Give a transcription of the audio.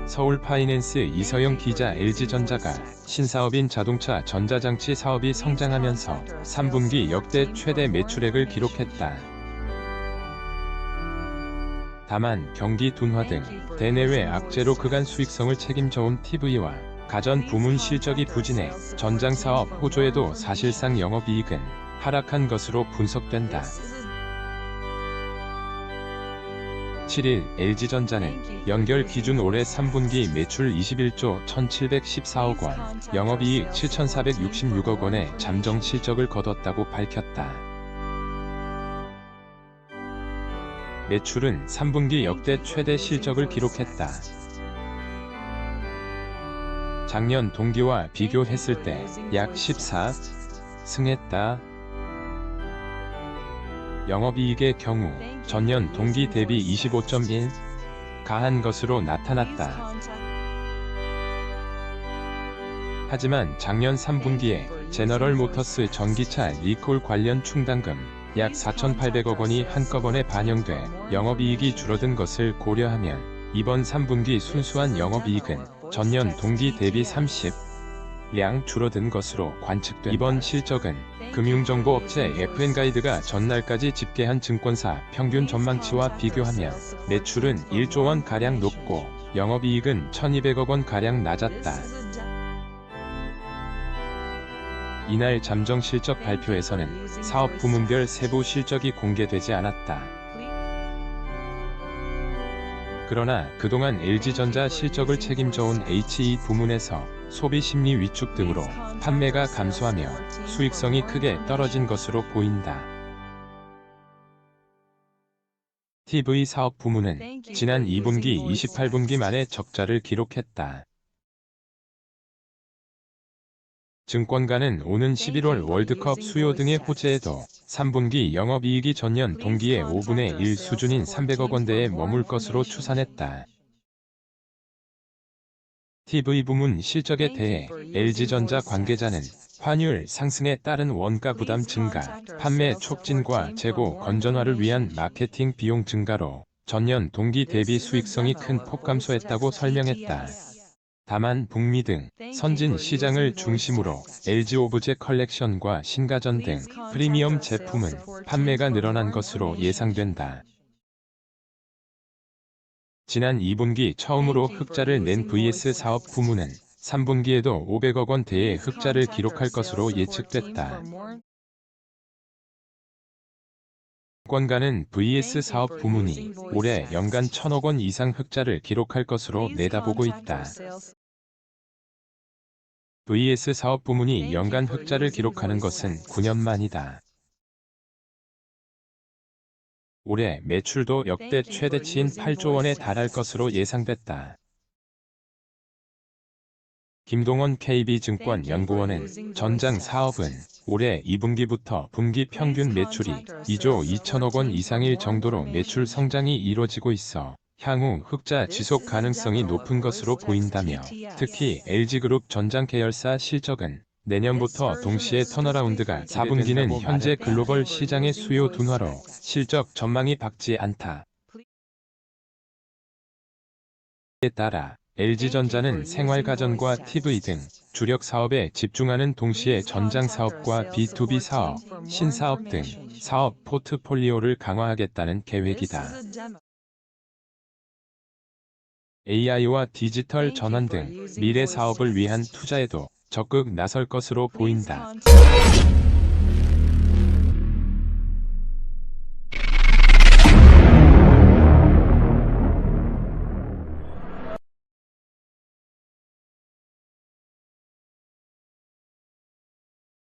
서울파이낸스 이서영 기자. LG전자가 신사업인 자동차 전자장치 사업이 성장하면서 3분기 역대 최대 매출액을 기록했다. 다만 경기 둔화 등 대내외 악재로 그간 수익성을 책임져온 TV와 가전 부문 실적이 부진해 전장사업 호조에도 사실상 영업이익은 하락한 것으로 분석된다. 7일 LG전자는 연결 기준 올해 3분기 매출 21조 1714억 원, 영업이익 7466억 원의 잠정 실적을 거뒀다고 밝혔다. 매출은 3분기 역대 최대 실적을 기록했다. 작년 동기와 비교했을 때 약 14승했다. 영업이익의 경우 전년 동기 대비 25.1 가한 것으로 나타났다. 하지만 작년 3분기에 제너럴모터스 전기차 리콜 관련 충당금 약 4,800억 원이 한꺼번에 반영돼 영업이익이 줄어든 것을 고려하면 이번 3분기 순수한 영업이익은 전년 동기 대비 30량 줄어든 것으로 관측된다. 이번 실적은 금융정보업체 FN가이드가 전날까지 집계한 증권사 평균 전망치와 비교하면 매출은 1조 원가량 높고 영업이익은 1,200억 원가량 낮았다. 이날 잠정 실적 발표에서는 사업 부문별 세부 실적이 공개되지 않았다. 그러나 그동안 LG전자 실적을 책임져온 HE 부문에서 소비 심리 위축 등으로 판매가 감소하며 수익성이 크게 떨어진 것으로 보인다. TV 사업 부문은 지난 2분기 28분기 만에 적자를 기록했다. 증권가는 오는 11월 월드컵 수요 등의 호재에도 3분기 영업이익이 전년 동기의 5분의 1 수준인 300억 원대에 머물 것으로 추산했다. TV 부문 실적에 대해 LG전자 관계자는 환율 상승에 따른 원가 부담 증가, 판매 촉진과 재고 건전화를 위한 마케팅 비용 증가로 전년 동기 대비 수익성이 큰 폭 감소했다고 설명했다. 다만 북미 등 선진 시장을 중심으로 LG 오브제 컬렉션과 신가전 등 프리미엄 제품은 판매가 늘어난 것으로 예상된다. 지난 2분기 처음으로 흑자를 낸 VS 사업 부문은 3분기에도 500억 원대의 흑자를 기록할 것으로 예측됐다. 증권가는 VS 사업 부문이 올해 연간 1,000억 원 이상 흑자를 기록할 것으로 내다보고 있다. VS 사업 부문이 연간 흑자를 기록하는 것은 9년 만이다. 올해 매출도 역대 최대치인 8조 원에 달할 것으로 예상됐다. 김동원 KB증권 연구원은 전장 사업은 올해 2분기부터 분기 평균 매출이 2조 2천억 원 이상일 정도로 매출 성장이 이뤄지고 있어 향후 흑자 지속 가능성이 높은 것으로 보인다며 특히 LG그룹 전장 계열사 실적은 내년부터 동시에 턴어라운드가 4분기는 현재 글로벌 시장의 수요 둔화로 실적 전망이 밝지 않다. 이에 따라 LG전자는 생활가전과 TV 등 주력 사업에 집중하는 동시에 전장 사업과 B2B 사업, 신사업 등 사업 포트폴리오를 강화하겠다는 계획이다. AI와 디지털 전환 등 미래 사업을 위한 투자에도 적극 나설 것으로 보인다.